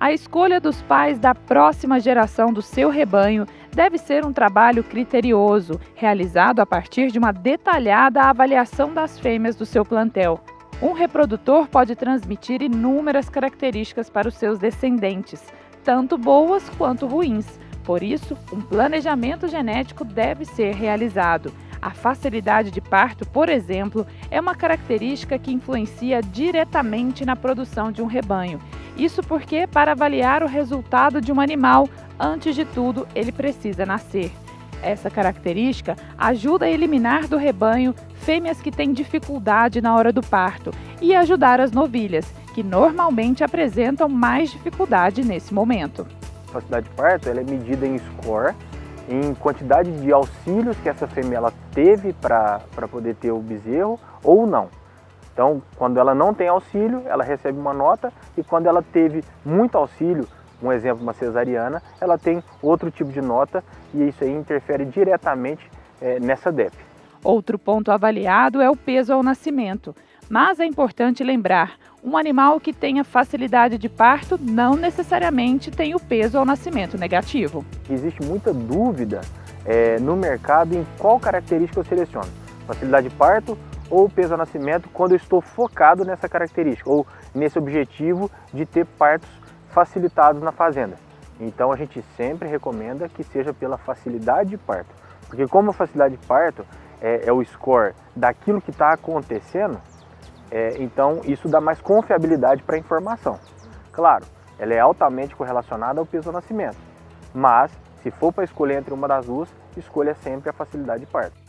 A escolha dos pais da próxima geração do seu rebanho deve ser um trabalho criterioso, realizado a partir de uma detalhada avaliação das fêmeas do seu plantel. Um reprodutor pode transmitir inúmeras características para os seus descendentes, tanto boas quanto ruins. Por isso, um planejamento genético deve ser realizado. A facilidade de parto, por exemplo, é uma característica que influencia diretamente na produção de um rebanho. Isso porque, para avaliar o resultado de um animal, antes de tudo, ele precisa nascer. Essa característica ajuda a eliminar do rebanho fêmeas que têm dificuldade na hora do parto e ajudar as novilhas, que normalmente apresentam mais dificuldade nesse momento. A facilidade de parto ela é medida em score, em quantidade de auxílios que essa fêmea ela teve para poder ter o bezerro ou não. Então, quando ela não tem auxílio, ela recebe uma nota, e quando ela teve muito auxílio, um exemplo, uma cesariana, ela tem outro tipo de nota, e isso aí interfere diretamente nessa DEP. Outro ponto avaliado é o peso ao nascimento, mas é importante lembrar, um animal que tenha facilidade de parto não necessariamente tem o peso ao nascimento negativo. Existe muita dúvida no mercado em qual característica eu seleciono, facilidade de parto ou peso ao nascimento, quando eu estou focado nessa característica ou nesse objetivo de ter partos facilitados na fazenda. Então a gente sempre recomenda que seja pela facilidade de parto, porque como a facilidade de parto é o score daquilo que está acontecendo, então isso dá mais confiabilidade para a informação. Claro, ela é altamente correlacionada ao peso ao nascimento, mas se for para escolher entre uma das duas, escolha sempre a facilidade de parto.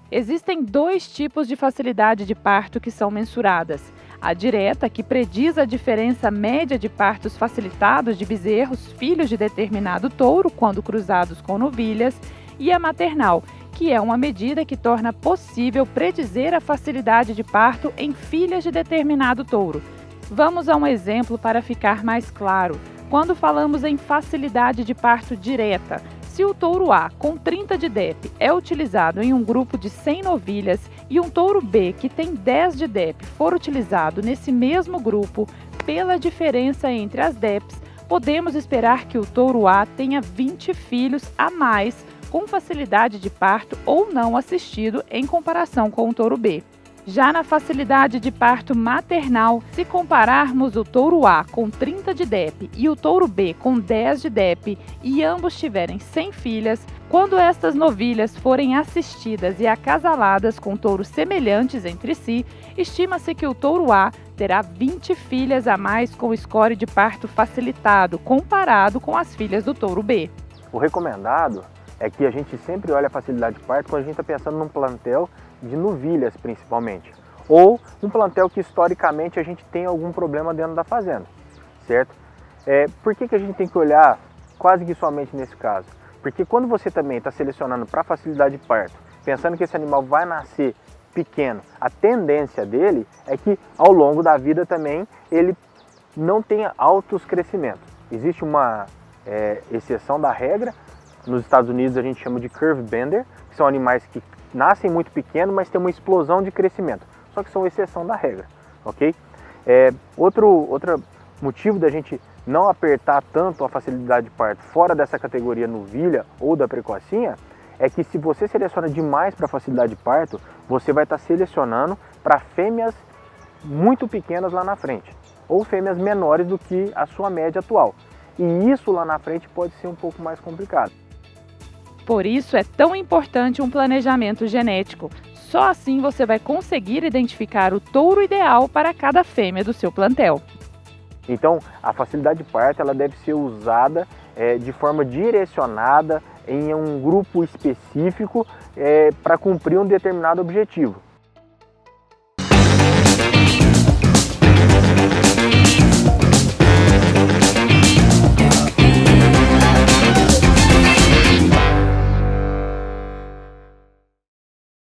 Existem dois tipos de facilidade de parto que são mensuradas. A direta, que prediz a diferença média de partos facilitados de bezerros, filhos de determinado touro, quando cruzados com novilhas, e a maternal, que é uma medida que torna possível predizer a facilidade de parto em filhas de determinado touro. Vamos a um exemplo para ficar mais claro. Quando falamos em facilidade de parto direta, se o touro A com 30 de DEP é utilizado em um grupo de 100 novilhas e um touro B que tem 10 de DEP for utilizado nesse mesmo grupo, pela diferença entre as DEPs, podemos esperar que o touro A tenha 20 filhos a mais com facilidade de parto ou não assistido em comparação com o touro B. Já na facilidade de parto maternal, se compararmos o touro A com 30 de DEP e o touro B com 10 de DEP e ambos tiverem 100 filhas, quando estas novilhas forem assistidas e acasaladas com touros semelhantes entre si, estima-se que o touro A terá 20 filhas a mais com score de parto facilitado, comparado com as filhas do touro B. O recomendado é que a gente sempre olha a facilidade de parto quando a gente está pensando num plantel de novilhas principalmente, ou um plantel que historicamente a gente tem algum problema dentro da fazenda, certo? Por que a gente tem que olhar quase que somente nesse caso? Porque quando você também está selecionando para facilidade de parto, pensando que esse animal vai nascer pequeno, a tendência dele é que ao longo da vida também ele não tenha altos crescimentos. Existe uma exceção da regra. Nos Estados Unidos a gente chama de curve bender, que são animais que nascem muito pequenos, mas tem uma explosão de crescimento, só que são exceção da regra, ok? Outro motivo da gente não apertar tanto a facilidade de parto fora dessa categoria novilha ou da precocinha é que se você seleciona demais para facilidade de parto, você vai estar selecionando para fêmeas muito pequenas lá na frente, ou fêmeas menores do que a sua média atual, e isso lá na frente pode ser um pouco mais complicado. Por isso é tão importante um planejamento genético. Só assim você vai conseguir identificar o touro ideal para cada fêmea do seu plantel. Então, a facilidade de parto ela deve ser usada de forma direcionada em um grupo específico para cumprir um determinado objetivo.